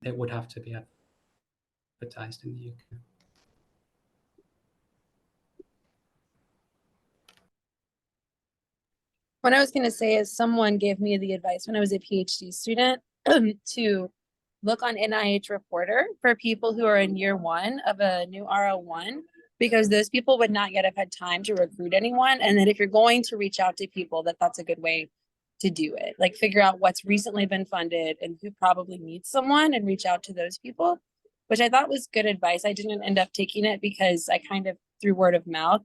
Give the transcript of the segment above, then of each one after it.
it would have to be advertised in the UK. What I was going to say is someone gave me the advice when I was a PhD student to look on NIH Reporter for people who are in year one of a new RO1, because those people would not yet have had time to recruit anyone. And that if you're going to reach out to people, that's a good way to do it. Like figure out what's recently been funded and who probably needs someone and reach out to those people, which I thought was good advice. I didn't end up taking it because I kind of through word of mouth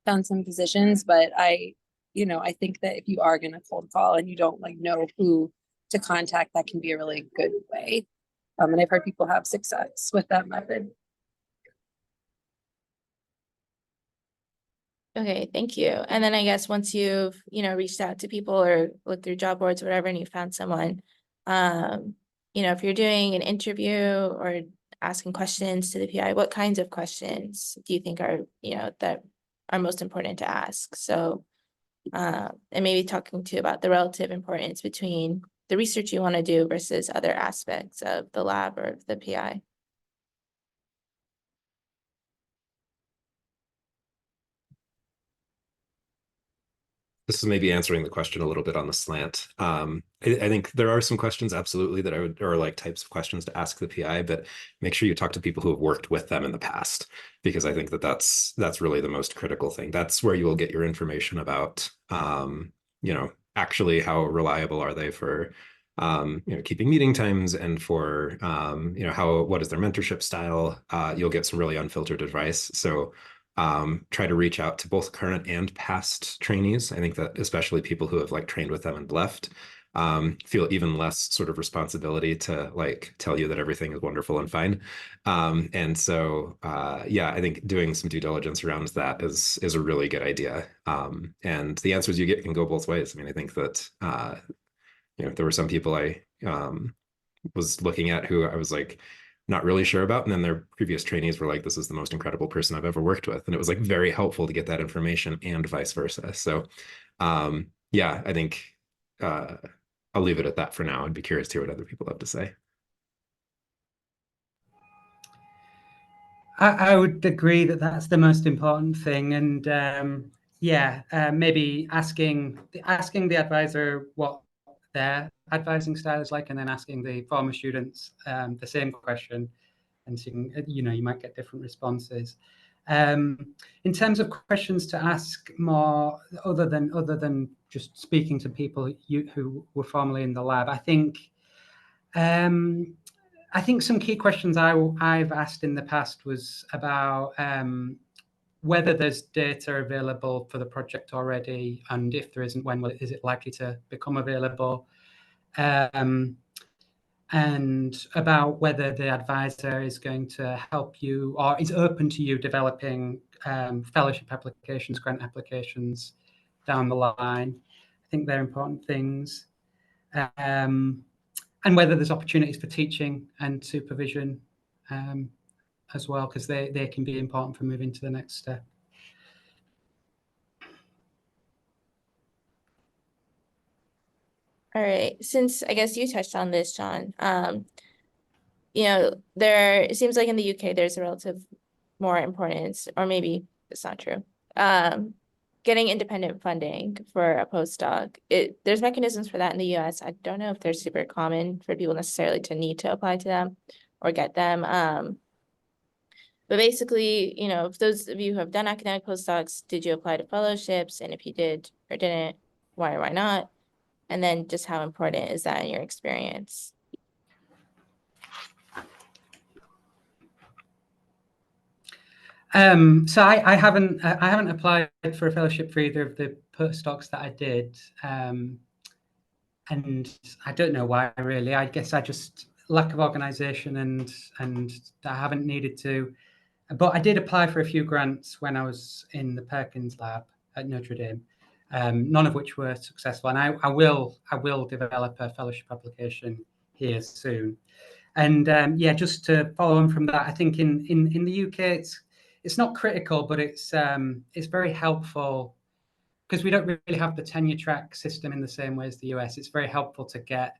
found some positions, but I think that if you are going to cold call and you don't like know who to contact, that can be a really good way. And I've heard people have success with that method. Okay, thank you. And then I guess once you've, reached out to people or looked through job boards or whatever, and you found someone, if you're doing an interview or asking questions to the PI, what kinds of questions do you think are, that are most important to ask? So, and maybe talking to you about the relative importance between the research you want to do versus other aspects of the lab or the PI. This is maybe answering the question a little bit on the slant. I think there are some questions absolutely that are like types of questions to ask the PI, but make sure you talk to people who have worked with them in the past, because I think that's really the most critical thing. That's where you will get your information about, actually how reliable are they for, keeping meeting times, and for, what is their mentorship style. You'll get some really unfiltered advice. So try to reach out to both current and past trainees. I think that especially people who have like trained with them and left feel even less sort of responsibility to like tell you that everything is wonderful and fine. And so, I think doing some due diligence around that is a really good idea. And the answers you get can go both ways. I mean, I think that, there were some people I was looking at who I was like, not really sure about. And then their previous trainees were like, this is the most incredible person I've ever worked with. And it was like very helpful to get that information and vice versa. So I think I'll leave it at that for now. I'd be curious to hear what other people have to say. I would agree that that's the most important thing. And maybe asking the advisor what their advising style is like, and then asking the former students the same question, and seeing, you might get different responses. In terms of questions to ask more, other than just speaking to people who were formerly in the lab, I think some key questions I've asked in the past was about whether there's data available for the project already, and if there isn't, when is it likely to become available? And about whether the advisor is going to help you or is open to you developing fellowship applications, grant applications down the line. I think they're important things. And whether there's opportunities for teaching and supervision as well, because they can be important for moving to the next step. All right, since I guess you touched on this, John, it seems like in the UK there's a relative more importance, or maybe it's not true, getting independent funding for a postdoc. There's mechanisms for that in the US. I don't know if they're super common for people necessarily to need to apply to them or get them. But basically, if those of you who have done academic postdocs, did you apply to fellowships? And if you did or didn't, why or why not? And then just how important is that in your experience? So I haven't applied for a fellowship for either of the postdocs that I did, and I don't know why really. I guess I just lack of organization, and I haven't needed to. But I did apply for a few grants when I was in the Perkins lab at Notre Dame, none of which were successful. And I will develop a fellowship application here soon. And just to follow on from that, I think in the UK it's not critical, but it's very helpful, because we don't really have the tenure track system in the same way as the US. It's very helpful to get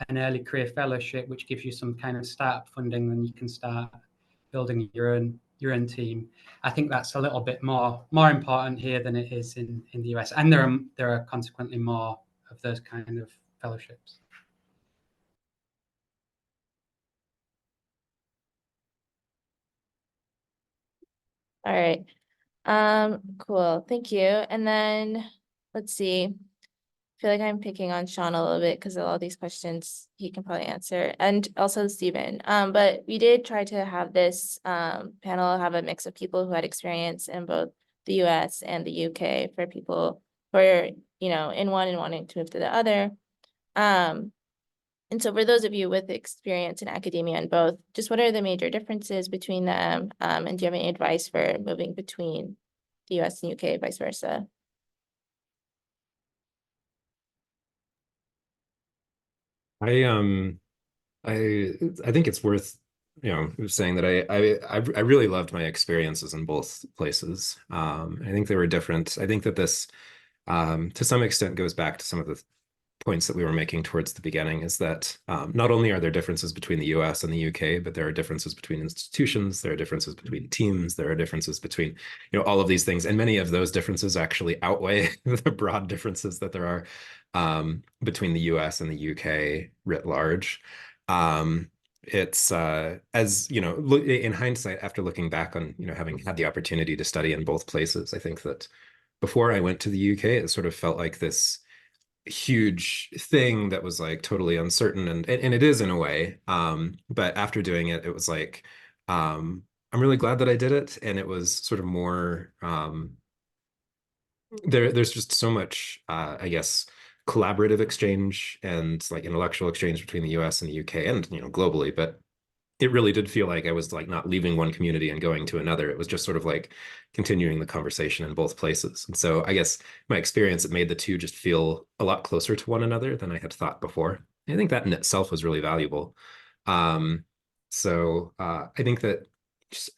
an early career fellowship, which gives you some kind of startup funding, then you can start building your own team. I think that's a little bit more important here than it is in the US, and there are consequently more of those kind of fellowships. All right. Cool. Thank you. And then let's see. I feel like I'm picking on Sean a little bit because of all these questions he can probably answer, and also Stephen. But we did try to have this panel have a mix of people who had experience in both the US and the UK for people who are, in one and wanting to move to the other. And so for those of you with experience in academia in both, just what are the major differences between them? And do you have any advice for moving between the US and UK, vice versa? I think it's worth saying that I really loved my experiences in both places. I think they were different. I think that this to some extent goes back to some of the points that we were making towards the beginning, is that not only are there differences between the US and the UK, but there are differences between institutions, there are differences between teams, there are differences between all of these things, and many of those differences actually outweigh the broad differences that there are between the US and the UK writ large. It's as in hindsight, after looking back on having had the opportunity to study in both places, I think that before I went to the UK, it sort of felt like this huge thing that was like totally uncertain, and it is in a way, but after doing it, it was like I'm really glad that I did it, and it was sort of more there's just so much I guess collaborative exchange and like intellectual exchange between the US and the UK and globally, but it really did feel like I was like not leaving one community and going to another. It was just sort of like continuing the conversation in both places. And so I guess my experience, it made the two just feel a lot closer to one another than I had thought before. I think that in itself was really valuable. I think that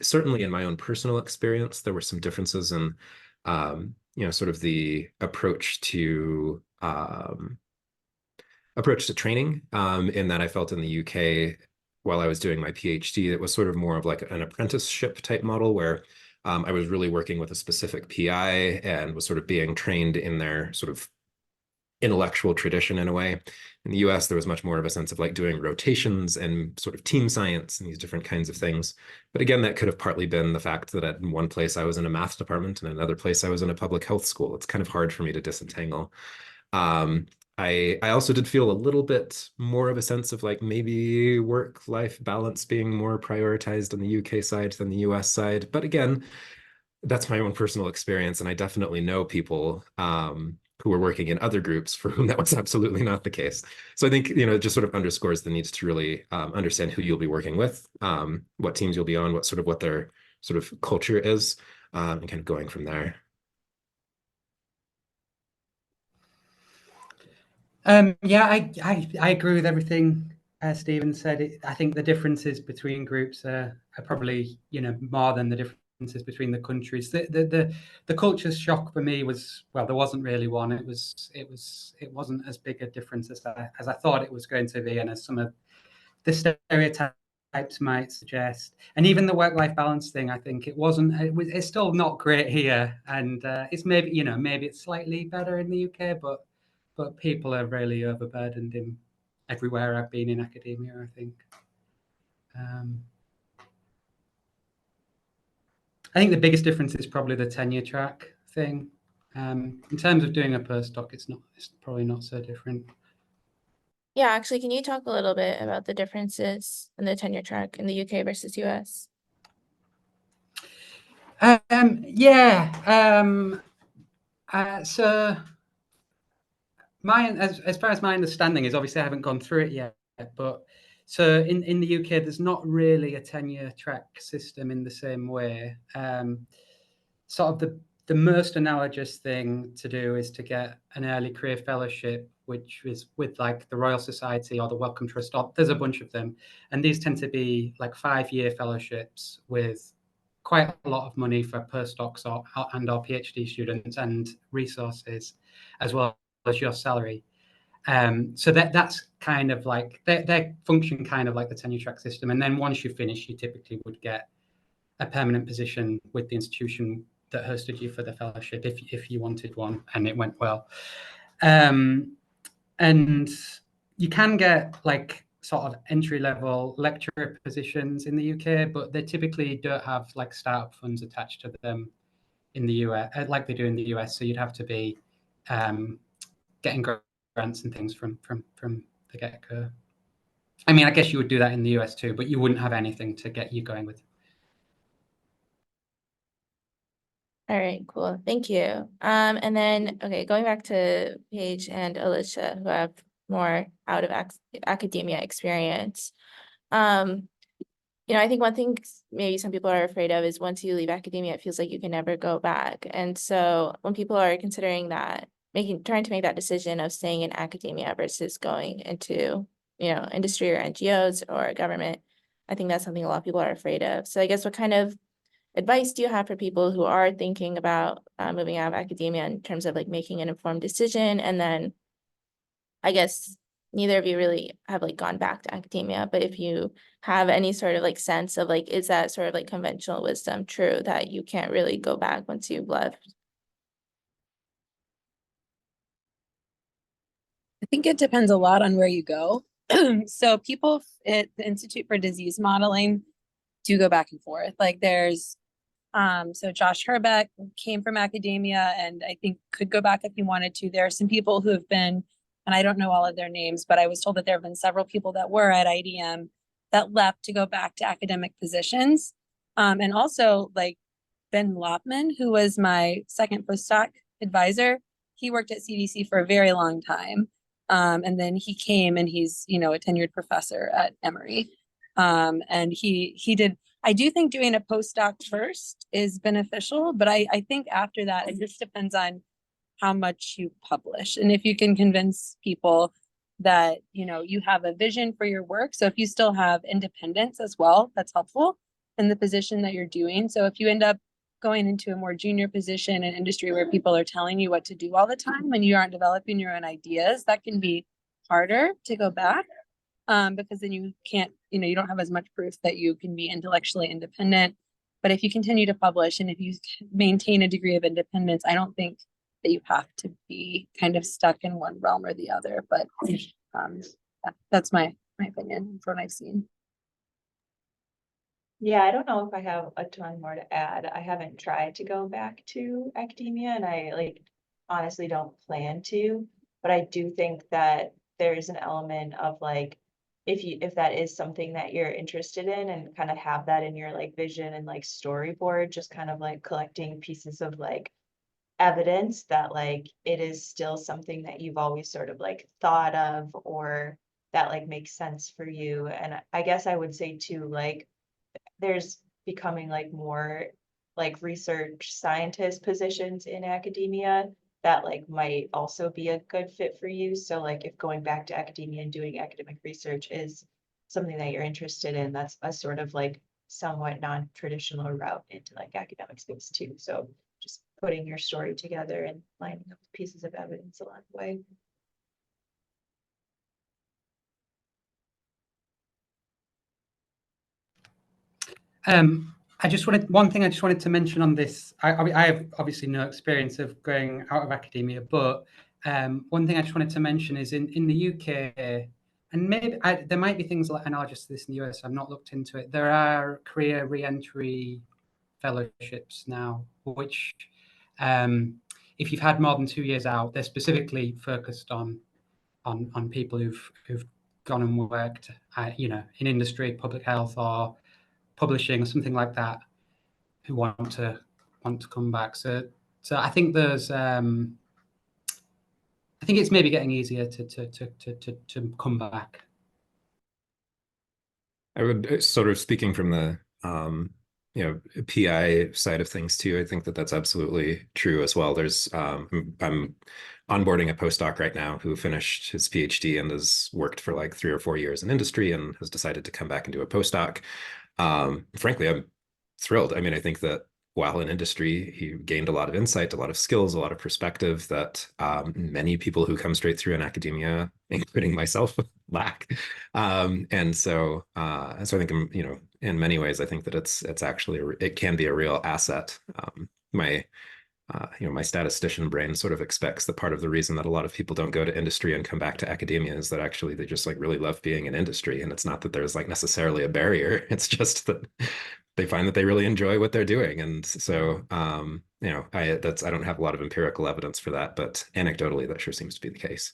certainly in my own personal experience, there were some differences in, sort of the approach to training, in that I felt in the UK, while I was doing my PhD, it was sort of more of like an apprenticeship type model where I was really working with a specific PI and was sort of being trained in their sort of intellectual tradition in a way. In the US, there was much more of a sense of like doing rotations and sort of team science and these different kinds of things. But again, that could have partly been the fact that at one place I was in a math department and another place I was in a public health school. It's kind of hard for me to disentangle. I also did feel a little bit more of a sense of like maybe work-life balance being more prioritized on the UK side than the US side. But again, that's my own personal experience, and I definitely know people who were working in other groups for whom that was absolutely not the case. So I think it just sort of underscores the need to really understand who you'll be working with, what teams you'll be on, what their sort of culture is, and kind of going from there. Yeah, I agree with everything Stephen said. I think the differences between groups are probably more than the differences between the countries. The culture shock for me was, well, there wasn't really one. It wasn't as big a difference as I thought it was going to be, and as some of the stereotypes might suggest. And even the work-life balance thing, I think it's still not great here, and it's maybe it's slightly better in the UK, but people are really overburdened in everywhere I've been in academia, I think. I think the biggest difference is probably the tenure track thing. In terms of doing a postdoc, it's probably not so different. Yeah, actually, can you talk a little bit about the differences in the tenure track in the UK versus US? So as far as my understanding is, obviously I haven't gone through it yet, but so in the UK, there's not really a tenure track system in the same way. Sort of the most analogous thing to do is to get an early career fellowship, which is with like the Royal Society or the Wellcome Trust. There's a bunch of them, and these tend to be like 5-year fellowships with quite a lot of money for postdocs or PhD students and resources, as well as your salary. So that's kind of like they function kind of like the tenure track system. And then once you finish, you typically would get a permanent position with the institution that hosted you for the fellowship if you wanted one and it went well. And you can get like sort of entry-level lecturer positions in the UK, but they typically don't have like startup funds attached to them in the US, like they do in the US. So you'd have to be getting grants and things from the get-go. I mean, I guess you would do that in the US too, but you wouldn't have anything to get you going with. All right, cool. Thank you. And then, okay, going back to Paige and Alicia, who have more out of academia experience. I think one thing maybe some people are afraid of is once you leave academia, it feels like you can never go back. And so when people are considering that, trying to make that decision of staying in academia versus going into, industry or NGOs or government, I think that's something a lot of people are afraid of. So I guess what kind of advice do you have for people who are thinking about moving out of academia in terms of like making an informed decision? And then I guess neither of you really have like gone back to academia, but if you have any sort of like sense of like, is that sort of like conventional wisdom true that you can't really go back once you've left? I think it depends a lot on where you go. So people at the Institute for Disease Modeling do go back and forth. Like there's, so Josh Herbeck came from academia and I think could go back if he wanted to. There are some people who have been, and I don't know all of their names, but I was told that there have been several people that were at IDM that left to go back to academic positions. And also like Ben Lopman, who was my second postdoc advisor, he worked at CDC for a very long time. And then he came and he's, a tenured professor at Emory. And he did, I do think doing a postdoc first is beneficial, but I think after that, it just depends on how much you publish. And if you can convince people that, you have a vision for your work. So if you still have independence as well, that's helpful in the position that you're doing. So if you end up going into a more junior position in industry where people are telling you what to do all the time and you aren't developing your own ideas, that can be harder to go back. Because then you can't, you don't have as much proof that you can be intellectually independent. But if you continue to publish and if you maintain a degree of independence, I don't think that you have to be kind of stuck in one realm or the other. But that's my opinion from what I've seen. Yeah, I don't know if I have a ton more to add. I haven't tried to go back to academia and I honestly don't plan to, but I do think that there's an element of if that is something that you're interested in and kind of have that in your vision and storyboard, just kind of collecting pieces of evidence that it is still something that you've always sort of thought of or that makes sense for you. And I guess I would say too, there's becoming more research scientist positions in academia that might also be a good fit for you. So if going back to academia and doing academic research is something that you're interested in, that's a sort of somewhat non-traditional route into academic space too. So just putting your story together and lining up pieces of evidence along the way. One thing I just wanted to mention on this. I have obviously no experience of going out of academia, but one thing I just wanted to mention is in the UK, and maybe there might be things analogous to this in the US. I've not looked into it. There are career re-entry fellowships now, which if you've had more than 2 years out, they're specifically focused on people who've gone and worked, in industry, public health, or publishing or something like that, who want to come back. So I think there's I think it's maybe getting easier to come back. I would sort of speaking from the PI side of things too. I think that that's absolutely true as well. There's I'm onboarding a postdoc right now who finished his PhD and has worked for 3 or 4 years in industry and has decided to come back and do a postdoc. Frankly, I'm thrilled. I mean, I think that while in industry, he gained a lot of insight, a lot of skills, a lot of perspective that many people who come straight through in academia, including myself, lack. And so I think, you know, in many ways, I think that it's actually it can be a real asset. You know, my statistician brain sort of expects that part of the reason that a lot of people don't go to industry and come back to academia is that actually they just like really love being in industry. And it's not that there's like necessarily a barrier. It's just that they find that they really enjoy what they're doing. And so, you know, I don't have a lot of empirical evidence for that, but anecdotally, that sure seems to be the case.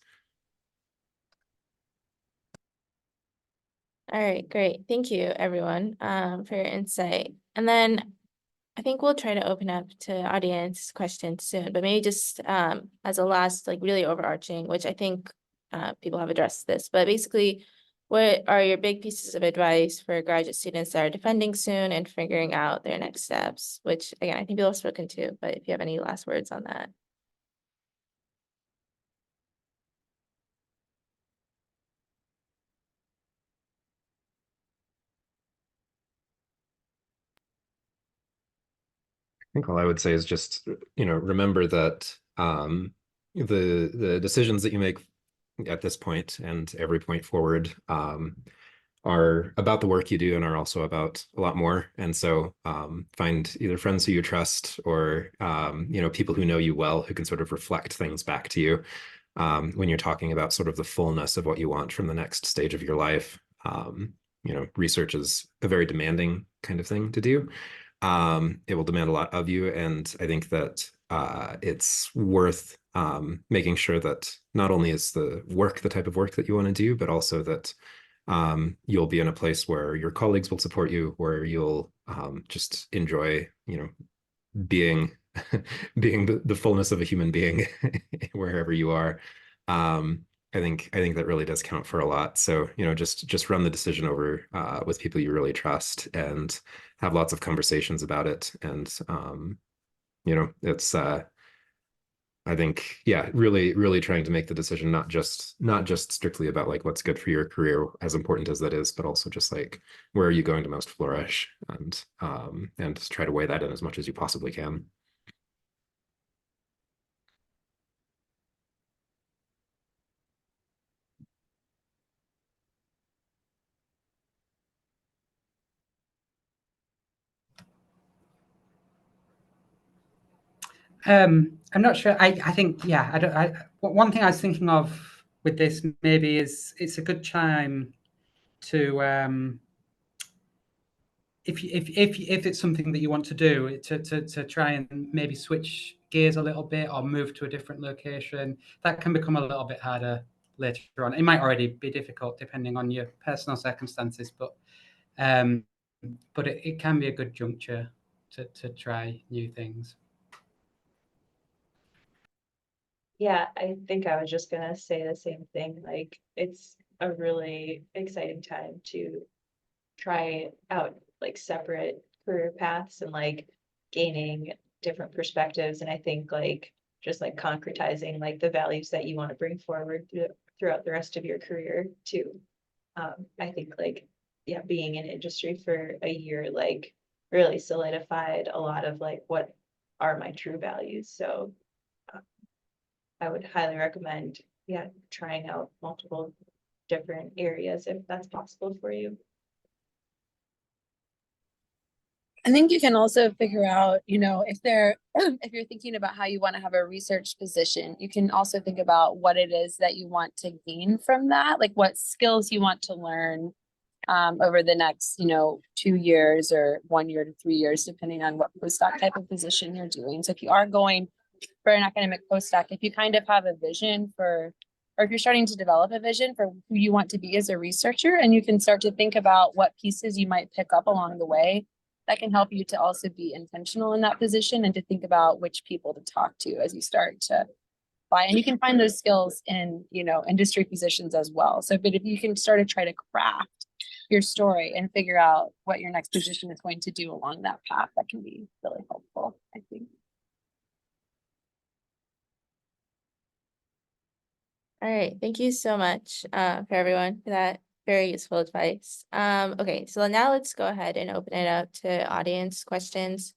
All right, great. Thank you, everyone, for your insight. And then I think we'll try to open up to audience questions soon, but maybe just as a last, like really overarching, which I think people have addressed this, but basically, what are your big pieces of advice for graduate students that are defending soon and figuring out their next steps? Which again, I think people have spoken to, but if you have any last words on that. I think all I would say is just, you know, remember that the decisions that you make at this point and every point forward are about the work you do and are also about a lot more. And so find either friends who you trust or, you know, people who know you well, who can sort of reflect things back to you when you're talking about sort of the fullness of what you want from the next stage of your life. You know, research is a very demanding kind of thing to do. It will demand a lot of you. And I think that it's worth making sure that not only is the work the type of work that you want to do, but also that you'll be in a place where your colleagues will support you, where you'll just enjoy, you know, being being the fullness of a human being wherever you are. I think that really does count for a lot. So, you know, just run the decision over with people you really trust and have lots of conversations about it. And you know, it's I think, yeah, really trying to make the decision not just strictly about like what's good for your career, as important as that is, but also just like where are you going to most flourish, and try to weigh that in as much as you possibly can. I'm not sure. I think, yeah, one thing I was thinking of with this maybe is it's a good time to if it's something that you want to do, to try and maybe switch gears a little bit or move to a different location. That can become a little bit harder later on. It might already be difficult depending on your personal circumstances, but it can be a good juncture to try new things. Yeah, I think I was just gonna say the same thing. Like, it's a really exciting time to try out like separate career paths and like gaining different perspectives. And I think like just like concretizing like the values that you want to bring forward throughout the rest of your career too. I think like, yeah, being in industry for a year like really solidified a lot of like what are my true values. So I would highly recommend, yeah, trying out multiple different areas if that's possible for you. I think you can also figure out, you know, if you're thinking about how you want to have a research position, you can also think about what it is that you want to gain from that, like what skills you want to learn over the next, 2 years or 1 year to 3 years, depending on what postdoc type of position you're doing. So if you are going for an academic postdoc, if you kind of have a vision or if you're starting to develop a vision for who you want to be as a researcher, and you can start to think about what pieces you might pick up along the way, that can help you to also be intentional in that position and to think about which people to talk to as you start to apply. And you can find those skills in, industry positions as well. So, but if you can start to try to craft your story and figure out what your next position is going to do along that path, that can be really helpful, I think. All right, thank you so much for everyone for that very useful advice. Okay, so now let's go ahead and open it up to audience questions.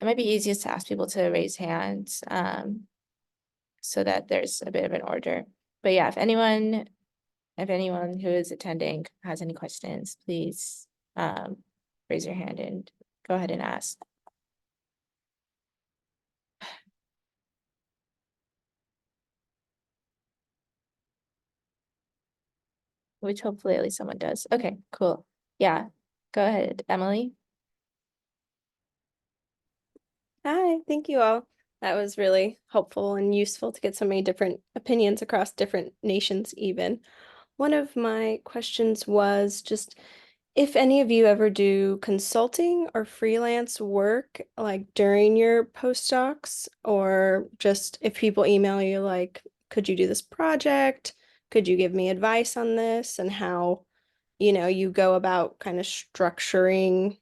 might be easiest to ask people to raise hands, so that there's a bit of an order. But yeah, if anyone who is attending has any questions, please raise your hand and go ahead and ask. Which hopefully at least someone does. Okay, cool. Yeah, go ahead, Emily. Hi, thank you all. That was really helpful and useful to get so many different opinions across different nations even. One of my questions was just if any of you ever do consulting or freelance work like during your postdocs, or just if people email you like, could you do this project? Could you give me advice on this? And how, you go about kind of structuring,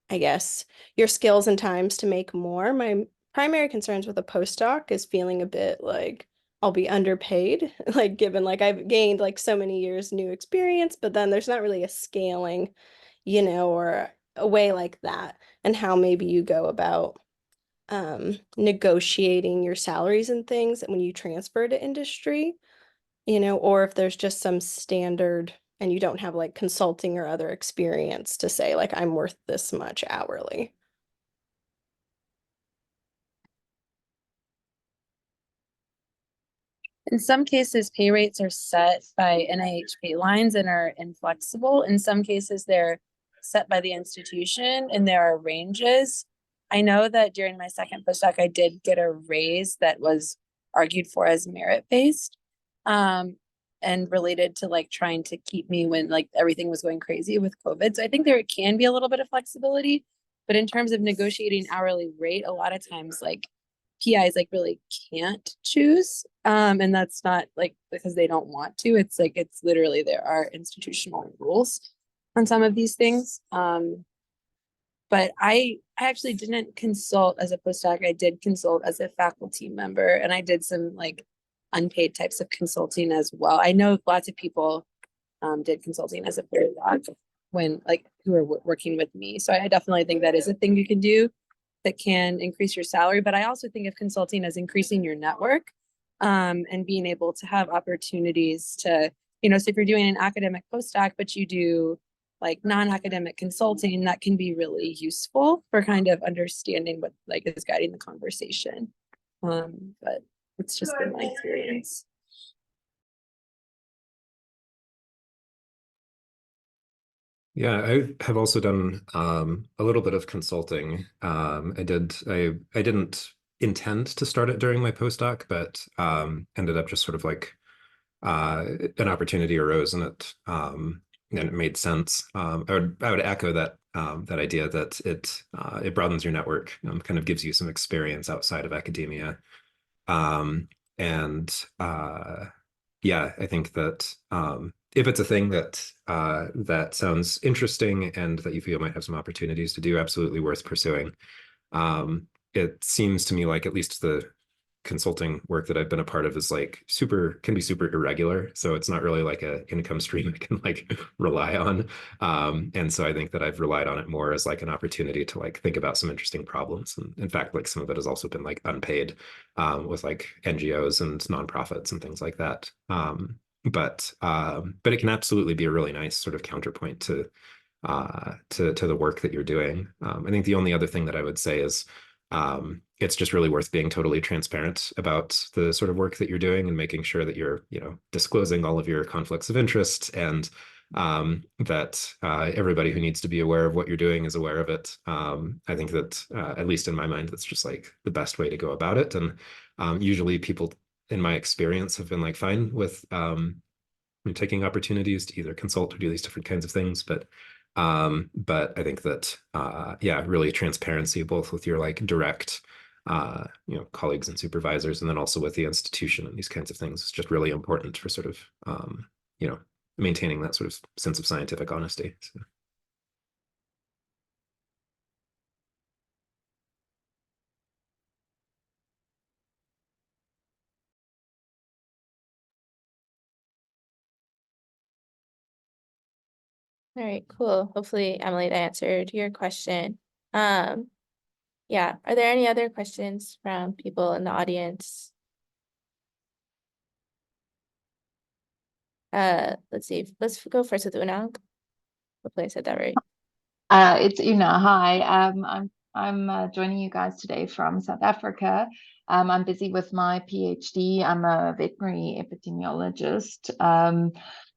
I guess, your skills and times to make more. My primary concerns with a postdoc is feeling a bit like I'll be underpaid, like given like I've gained like so many years new experience, but then there's not really a scaling, or a way like that, and how maybe you go about negotiating your salaries and things when you transfer to industry, or if there's just some standard and you don't have like consulting or other experience to say like I'm worth this much hourly. In some cases, pay rates are set by NIH pay lines and are inflexible. In some cases, they're set by the institution and there are ranges. I know that during my second postdoc, I did get a raise that was argued for as merit-based, and related to like trying to keep me when like everything was going crazy with COVID. So I think there can be a little bit of flexibility, but in terms of negotiating hourly rate, a lot of times like PIs like really can't choose. And that's not like because they don't want to. It's like it's literally there are institutional rules on some of these things. But I actually didn't consult as a postdoc. I did consult as a faculty member, and I did some like unpaid types of consulting as well. I know lots of people did consulting as a postdoc when like who were working with me. So I definitely think that is a thing you can do that can increase your salary. But I also think of consulting as increasing your network, and being able to have opportunities to, so if you're doing an academic postdoc, but you do like non-academic consulting, that can be really useful for kind of understanding what like is guiding the conversation. But it's just been my experience. Yeah, I have also done a little bit of consulting. I didn't intend to start it during my postdoc, but ended up just sort of like an opportunity arose and it made sense. I would echo that that idea that it broadens your network, kind of gives you some experience outside of academia. And yeah, I think that if it's a thing that that sounds interesting and that you feel might have some opportunities to do, absolutely worth pursuing. It seems to me like at least the consulting work that I've been a part of is like can be super irregular. So it's not really like a income stream I can like rely on. And so I think that I've relied on it more as like an opportunity to like think about some interesting problems. And in fact, like some of it has also been like unpaid with like NGOs and nonprofits and things like that. But it can absolutely be a really nice sort of counterpoint to the work that you're doing. I think the only other thing that I would say is it's just really worth being totally transparent about the sort of work that you're doing and making sure that you're, disclosing all of your conflicts of interest and that everybody who needs to be aware of what you're doing is aware of it. I think that at least in my mind, that's just like the best way to go about it. And usually people, in my experience, have been like fine with taking opportunities to either consult or do these different kinds of things. But I think that yeah, really transparency both with your like direct colleagues and supervisors, and then also with the institution and these kinds of things is just really important for sort of maintaining that sort of sense of scientific honesty. So. All right, cool. Hopefully, Emily, that answered your question. Yeah, Yeah, are there any other questions from people in the audience? Let's see, let's go first with Unang. Hopefully I said that right. It's Una. Hi. I'm joining you guys today from South Africa. I'm busy with my PhD. I'm a veterinary epidemiologist.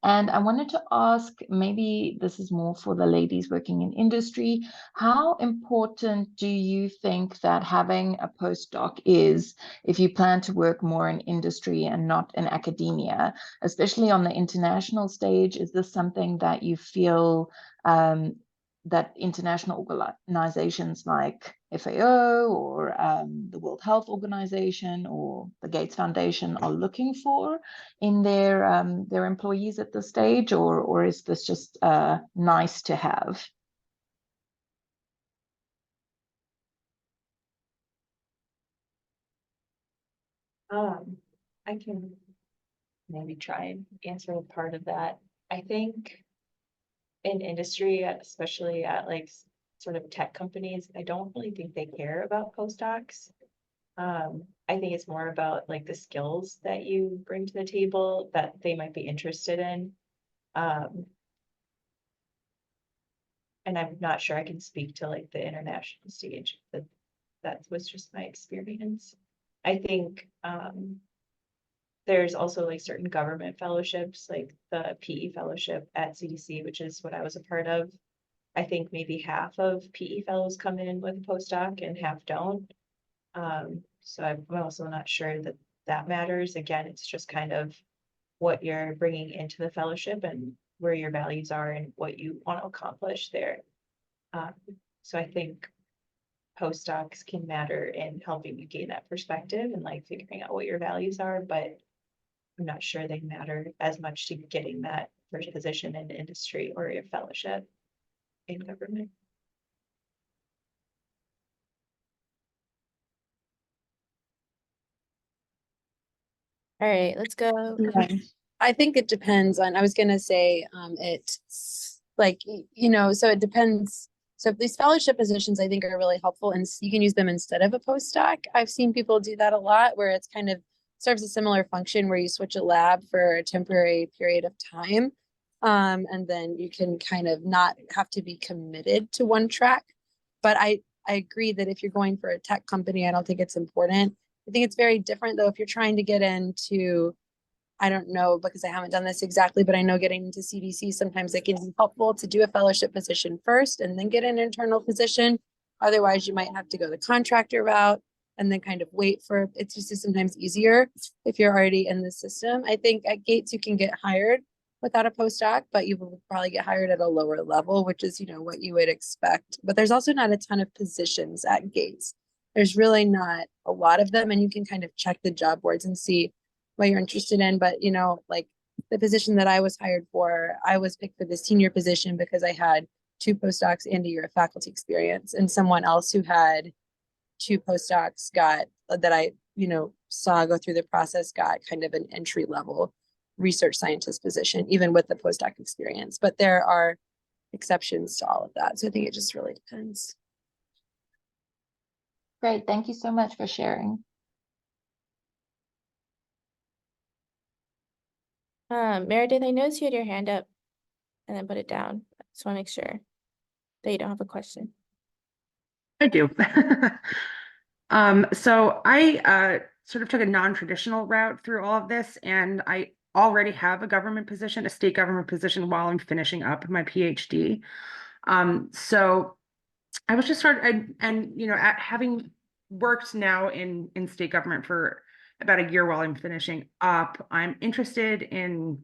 And I wanted to ask, maybe this is more for the ladies working in industry, how important do you think that having a postdoc is if you plan to work more in industry and not in academia, especially on the international stage? Is this something that you feel that international organizations like FAO or the World Health Organization or the Gates Foundation are looking for in their employees at this stage, or is this just nice to have? I can maybe try and answer a part of that. I think in industry, especially at like sort of tech companies, I don't really think they care about postdocs. I think it's more about like the skills that you bring to the table that they might be interested in. And I'm not sure I can speak to like the international stage, but that was just my experience. I think there's also like certain government fellowships, like the PE fellowship at CDC, which is what I was a part of. I think maybe half of PE fellows come in with a postdoc and half don't. So I'm also not sure that that matters. Again, it's just kind of what you're bringing into the fellowship and where your values are and what you want to accomplish there. So I think postdocs can matter in helping you gain that perspective and like figuring out what your values are, but I'm not sure they matter as much to getting that first position in industry or your fellowship in government. All right, let's go. I think it depends on, I was gonna say, it's like, so it depends. So these fellowship positions I think are really helpful and you can use them instead of a postdoc. I've seen people do that a lot where it's kind of serves a similar function where you switch a lab for a temporary period of time. And then you can kind of not have to be committed to one track. But I agree that if you're going for a tech company, I don't think it's important. I think it's very different though if you're trying to get into, I don't know because I haven't done this exactly, but I know getting into CDC, sometimes it can be helpful to do a fellowship position first and then get an internal position. Otherwise, you might have to go the contractor route and then kind of wait for, it's just sometimes easier if you're already in the system. I think at Gates, you can get hired without a postdoc, but you will probably get hired at a lower level, which is, what you would expect. But there's also not a ton of positions at Gates. There's really not a lot of them, and you can kind of check the job boards and see what you're interested in. But, like the position that I was hired for, I was picked for the senior position because I had 2 postdocs and a year of faculty experience, and someone else who had 2 postdocs got that I, saw go through the process got kind of an entry level research scientist position, even with the postdoc experience. But there are exceptions to all of that. So I think it just really depends. Great. Thank you so much for sharing. Meredith, I noticed you had your hand up and then put it down. Just want to make sure that you don't have a question. I do. So I sort of took a non-traditional route through all of this, and I already have a government position, a state government position, while I'm finishing up my PhD. So I was just having worked now in state government for about a year while I'm finishing up, I'm interested in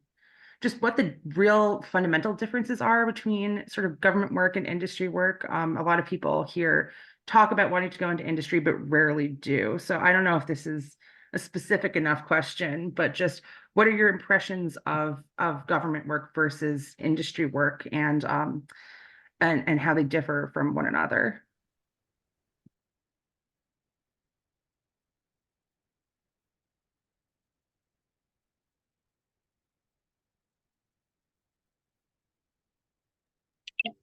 just what the real fundamental differences are between sort of government work and industry work. A lot of people here talk about wanting to go into industry, but rarely do. So I don't know if this is a specific enough question, but just what are your impressions of government work versus industry work, and how they differ from one another?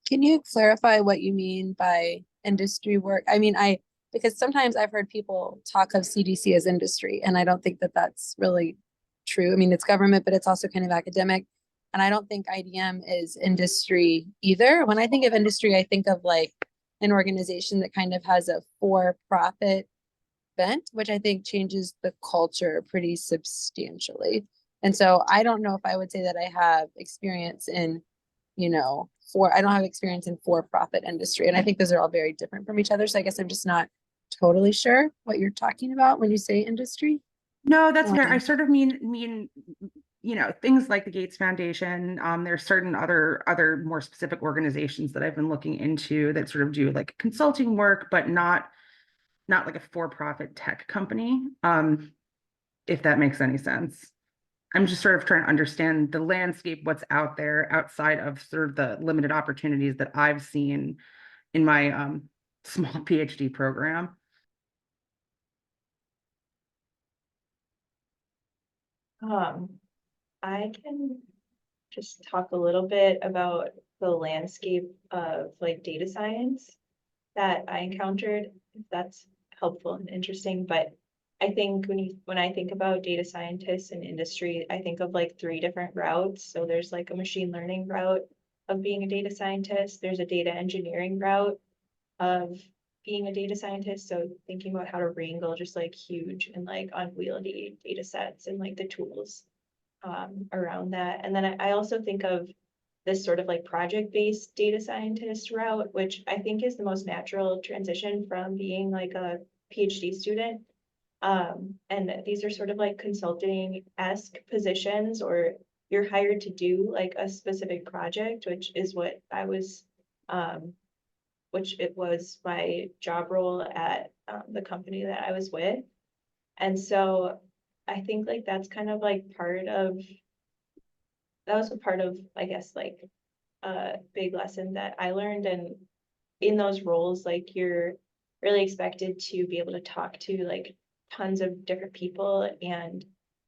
Can you clarify what you mean by industry work? I mean, I because sometimes I've heard people talk of CDC as industry, and I don't think that that's really true. I mean, it's government, but it's also kind of academic. And I don't think IDM is industry either. When I think of industry, I think of like an organization that kind of has a for-profit bent, which I think changes the culture pretty substantially. And so I don't know if I would say that I have experience in, I don't have experience in for-profit industry. And I think those are all very different from each other. So I guess I'm just not totally sure what you're talking about when you say industry. No, that's fair. I sort of mean, things like the Gates Foundation. There's certain other more specific organizations that I've been looking into that sort of do like consulting work, but not like a for-profit tech company. If that makes any sense. I'm just sort of trying to understand the landscape, what's out there outside of sort of the limited opportunities that I've seen in my small PhD program. I can just talk a little bit about the landscape of like data science that I encountered, if that's helpful and interesting. But I think when I think about data scientists in industry, I think of like 3 different routes. So there's like a machine learning route of being a data scientist. There's a data engineering route of being a data scientist. So thinking about how to wrangle just like huge and like unwieldy data sets and like the tools around that. And then I also think of this sort of like project-based data scientist route, which I think is the most natural transition from being like a PhD student. And these are sort of like consulting-esque positions, or you're hired to do like a specific project, which is what I was, which it was my job role at the company that I was with. And so I think like that's kind of like that was a part of, I guess, like a big lesson that I learned. And in those roles, like you're really expected to be able to talk to like tons of different people, and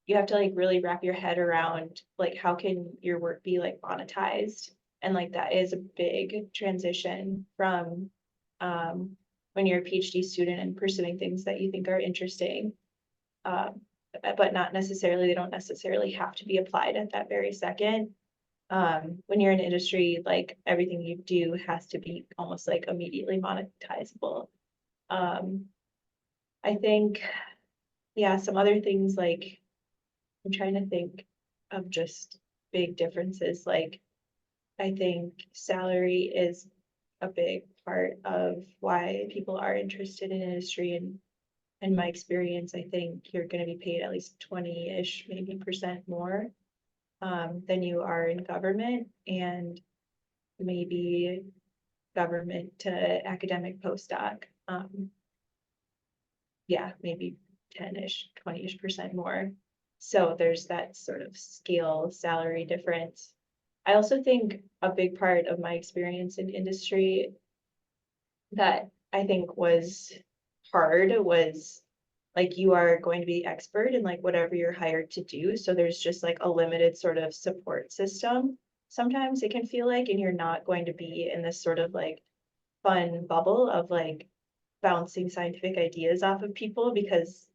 you have to like really wrap your head around like how can your work be like monetized. And like that is a big transition from when you're a PhD student and pursuing things that you think are interesting, but they don't necessarily have to be applied at that very second. When you're in industry, like everything you do has to be almost like immediately monetizable. I think, yeah, some other things like I'm trying to think of just big differences. Like I think salary is a big part of why people are interested in industry. And in my experience, I think you're going to be paid at least 20-ish, maybe % more than you are in government, and maybe government to academic postdoc. Yeah, maybe 10-ish, 20-ish % more. So there's that sort of scale salary difference. I also think a big part of my experience in industry that I think was hard was like you are going to be expert in like whatever you're hired to do. So there's just like a limited sort of support system. Sometimes it can feel like, and you're not going to be in this sort of like fun bubble of like bouncing scientific ideas off of people, because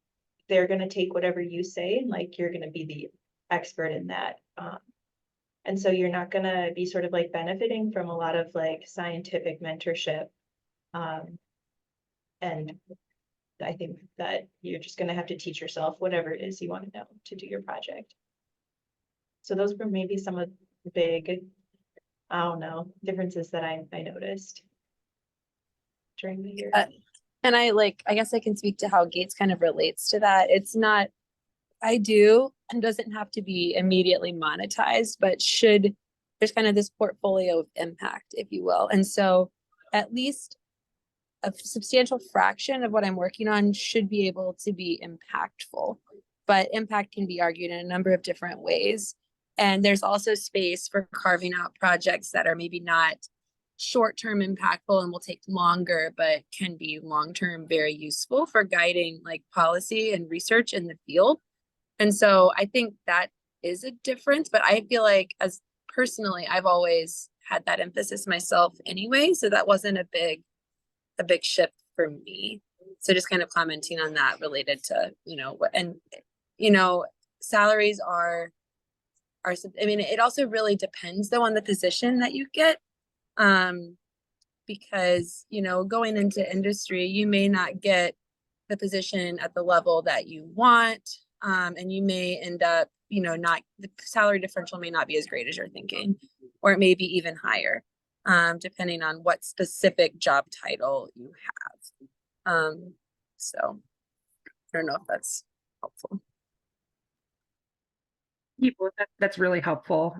they're going to take whatever you say and like you're going to be the expert in that. And so you're not going to be sort of like benefiting from a lot of like scientific mentorship. And I think that you're just going to have to teach yourself whatever it is you want to know to do your project. So those were maybe some of the big, I don't know, differences that I noticed during the year. And I guess I can speak to how Gates kind of relates to that. It's not, I do, and doesn't have to be immediately monetized, but there's kind of this portfolio of impact, if you will. And so at least a substantial fraction of what I'm working on should be able to be impactful, but impact can be argued in a number of different ways. And there's also space for carving out projects that are maybe not short-term impactful and will take longer, but can be long-term very useful for guiding like policy and research in the field. And so I think that is a difference, but I feel like as personally, I've always had that emphasis myself anyway. So that wasn't a big shift for me. So just kind of commenting on that related to, salaries are, I mean, it also really depends though on the position that you get. Because, going into industry, you may not get the position at the level that you want. And you may end up, the salary differential may not be as great as you're thinking, or it may be even higher, depending on what specific job title you have. So I don't know if that's helpful. That's really helpful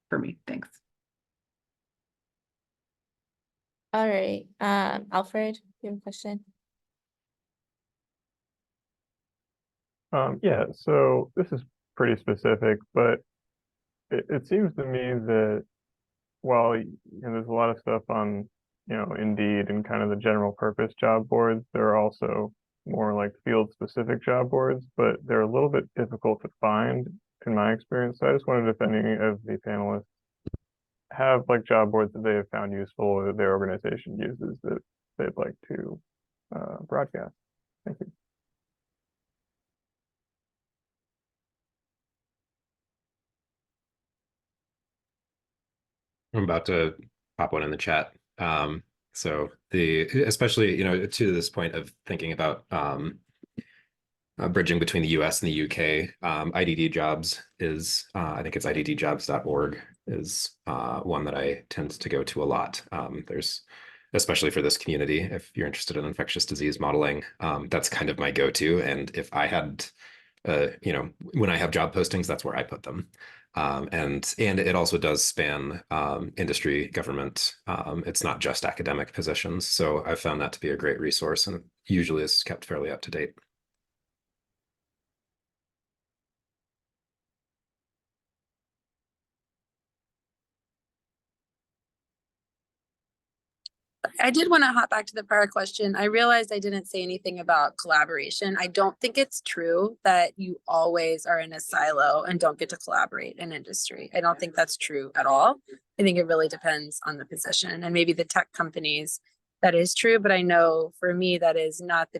for me. Thanks. All right, Alfred, you have a question? Yeah, so this is pretty specific, but it seems to me that while there's a lot of stuff on Indeed and kind of the general purpose job boards, there are also more like field specific job boards, but they're a little bit difficult to find in my experience. So I just wondered if any of the panelists have like job boards that they have found useful or that their organization uses that they'd like to broadcast. Thank you. I'm about to pop one in the chat. So especially, to this point of thinking about bridging between the US and the UK, IDD Jobs is, I think it's iddjobs.org is one that I tend to go to a lot. There's, especially for this community, if you're interested in infectious disease modeling, that's kind of my go-to. And if I had, when I have job postings, that's where I put them. And it also does span industry, government. It's not just academic positions. So I've found that to be a great resource and usually is kept fairly up to date. I did want to hop back to the prior question. I realized I didn't say anything about collaboration. I don't think it's true that you always are in a silo and don't get to collaborate in industry. I don't think that's true at all. I think it really depends on the position, and maybe the tech companies that is true, but I know for me that is not the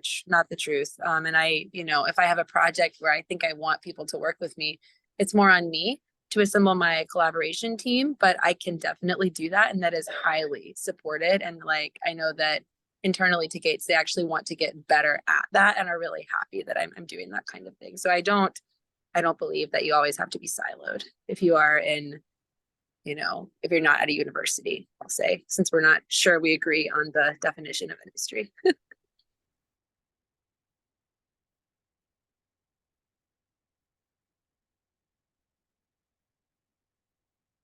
truth. And I, if I have a project where I think I want people to work with me, it's more on me to assemble my collaboration team, but I can definitely do that. And that is highly supported. And like, I know that internally to Gates, they actually want to get better at that and are really happy that I'm doing that kind of thing. So I don't believe that you always have to be siloed if you are in, if you're not at a university, I'll say, since we're not sure we agree on the definition of industry.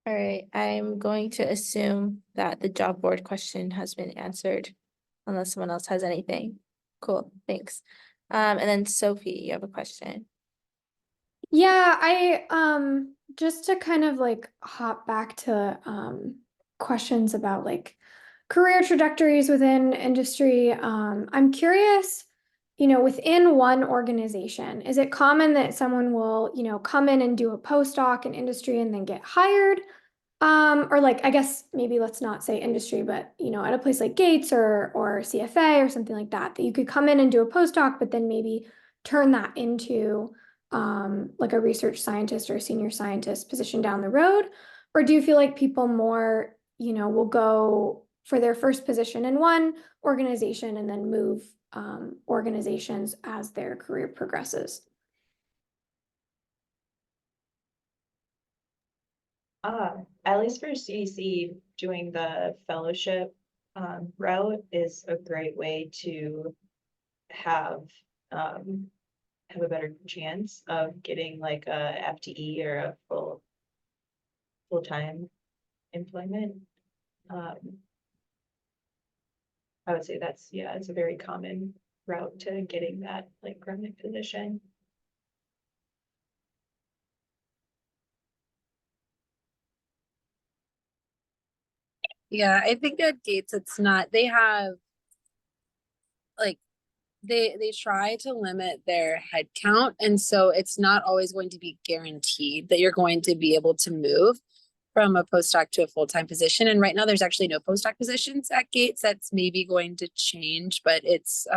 All right, I'm going to assume that the job board question has been answered, unless someone else has anything. Cool, thanks. And then Sophie, you have a question. Yeah, I just to kind of like hop back to questions about like career trajectories within industry. I'm curious, within one organization, is it common that someone will, come in and do a postdoc in industry and then get hired? Or like, I guess maybe let's not say industry, but at a place like Gates or CFA or something like that you could come in and do a postdoc, but then maybe turn that into like a research scientist or a senior scientist position down the road? Or do you feel like people more, will go for their first position in one organization and then move organizations as their career progresses? At least for CDC, doing the fellowship route is a great way to have a better chance of getting like a FTE or a full-time employment. I would say it's a very common route to getting that like permanent position. Yeah, I think at Gates, it's not, they have like, they try to limit their head count. And so it's not always going to be guaranteed that you're going to be able to move. from a postdoc to a full-time position. And right now there's actually no postdoc positions at Gates. That's maybe going to change, but it's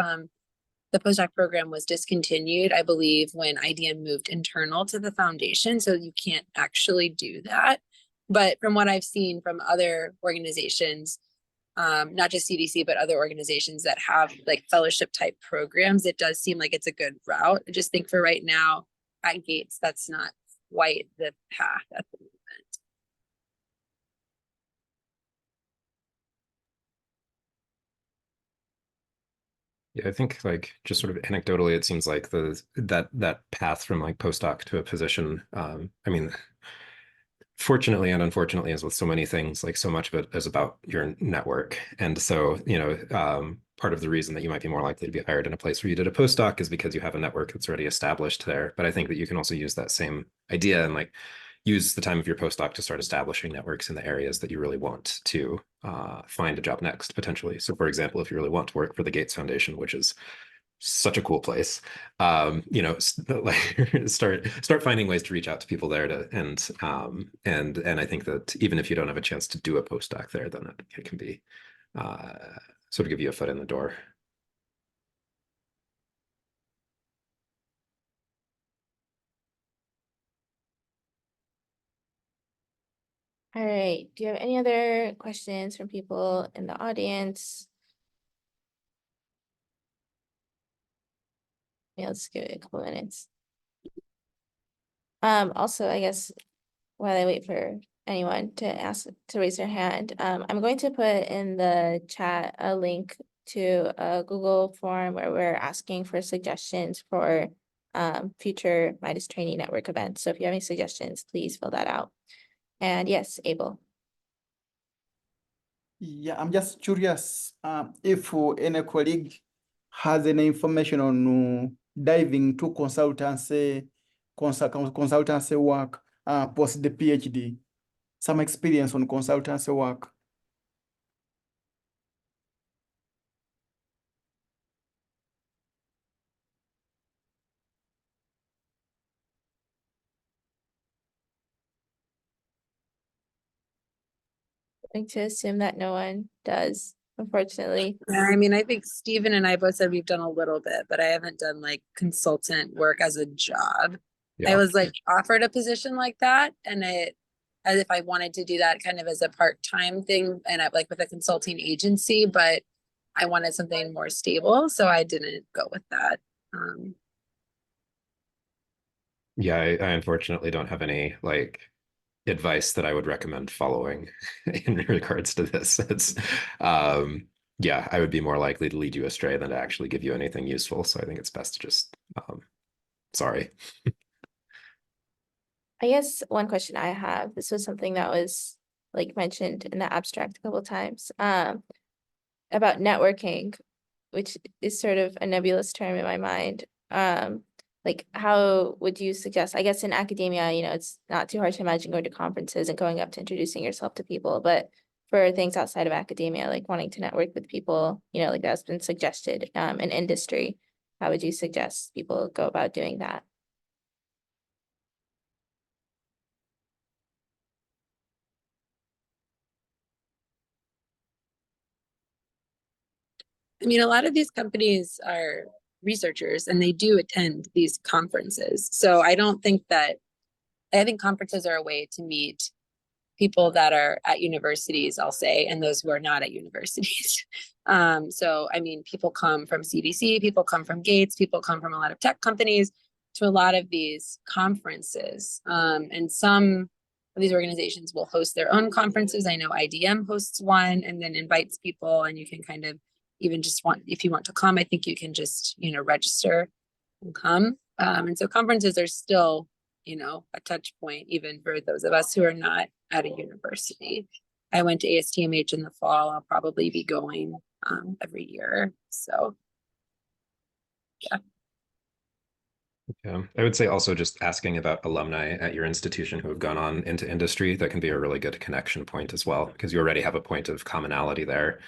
the postdoc program was discontinued, I believe, when IDM moved internal to the foundation. So you can't actually do that. But from what I've seen from other organizations, not just CDC, but other organizations that have like fellowship type programs, it does seem like it's a good route. I just think for right now at Gates, that's not quite the path at the moment. Yeah, I think like just sort of anecdotally, it seems like that path from like postdoc to a position. I mean, fortunately and unfortunately, as with so many things, like so much of it is about your network. And so, part of the reason that you might be more likely to be hired in a place where you did a postdoc is because you have a network that's already established there. But I think that you can also use that same idea and like use the time of your postdoc to start establishing networks in the areas that you really want to find a job next, potentially. So for example, if you really want to work for the Gates Foundation, which is such a cool place, like start finding ways to reach out to people there and I think that even if you don't have a chance to do a postdoc there, then it can be sort of give you a foot in the door. All right. Do you have any other questions from people in the audience? Yeah, let's give it a couple minutes. Also, I guess while I wait for anyone to raise their hand, I'm going to put in the chat a link to a Google form where we're asking for suggestions for future MIDAS Trainee Network events. So if you have any suggestions, please fill that out. And yes, Abel. Yeah, I'm just curious if any colleague has any information on diving to consultancy work post the PhD, some experience on consultancy work. Going to assume that no one does, unfortunately. I mean, I think Stephen and I both said we've done a little bit, but I haven't done like consultant work as a job. I was like offered a position like that, and as if I wanted to do that kind of as a part-time thing and like with a consulting agency, but I wanted something more stable, so I didn't go with that. Yeah, I unfortunately don't have any like advice that I would recommend following in regards to this. It's yeah, I would be more likely to lead you astray than to actually give you anything useful. So I think it's best to just sorry. I guess one question I have, this was something that was like mentioned in the abstract a couple of times, about networking, which is sort of a nebulous term in my mind. Like how would you suggest, I guess in academia, it's not too hard to imagine going to conferences and going up to introducing yourself to people, but for things outside of academia, like wanting to network with people, like that's been suggested in industry, how would you suggest people go about doing that? I mean, a lot of these companies are researchers and they do attend these conferences. So I think conferences are a way to meet people that are at universities, I'll say, and those who are not at universities. So, I mean, people come from CDC, people come from Gates, people come from a lot of tech companies to a lot of these conferences. And some of these organizations will host their own conferences. I know IDM hosts one and then invites people, and you can kind of even just if you want to come, I think you can just, register and come. And so conferences are still, a touch point, even for those of us who are not at a university. I went to ASTMH in the fall. I'll probably be going every year. So, yeah. Yeah, I would say also just asking about alumni at your institution who have gone on into industry, that can be a really good connection point as well, because you already have a point of commonality there.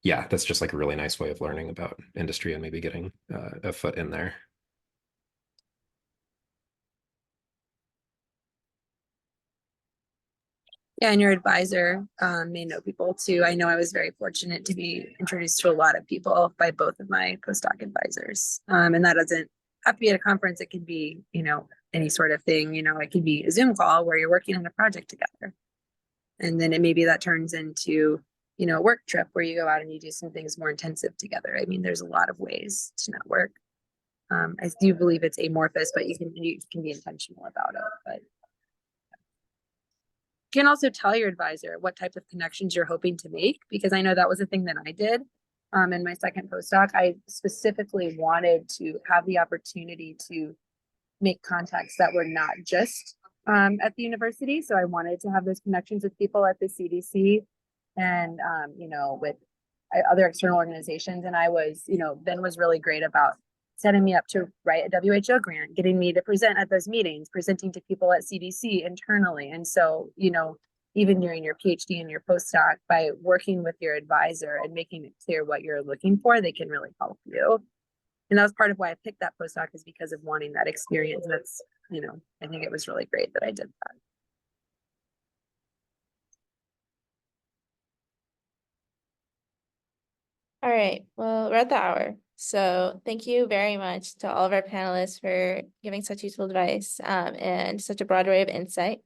Yeah, that's just like a really nice way of learning about industry and maybe getting a foot in there. Yeah, and your advisor may know people too. I know I was very fortunate to be introduced to a lot of people by both of my postdoc advisors. And that doesn't have to be at a conference. It can be, you know, any sort of thing. You know, it can be a Zoom call where you're working on a project together. And then maybe that turns into, you know, a work trip where you go out and you do some things more intensive together. I mean, there's a lot of ways to network. I do believe it's amorphous, but you can be intentional about it. But you can also tell your advisor what type of connections you're hoping to make, because I know that was a thing that I did in my second postdoc. I specifically wanted to have the opportunity to make contacts that were not just at the university. So I wanted to have those connections with people at the CDC and, you know, with other external organizations. And I was, you know, Ben was really great about setting me up to write a WHO grant, getting me to present at those meetings, presenting to people at CDC internally. And so, you know, even during your PhD and your postdoc, by working with your advisor and making it clear what you're looking for, they can really help you. And that was part of why I picked that postdoc, is because of wanting that experience. And that's, you know, I think it was really great that I did that. All right, well, we're at the hour. So thank you very much to all of our panelists for giving such useful advice and such a broad array of insight.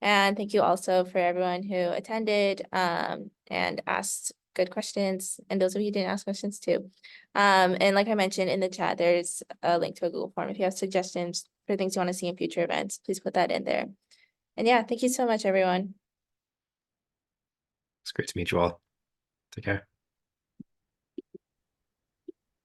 And thank you also for everyone who attended and asked good questions, and those of you who didn't ask questions too. And like I mentioned in the chat, there's a link to a Google form. If you have suggestions for things you want to see in future events, please put that in there. And yeah, thank you so much, everyone. It's great to meet you all. Take care.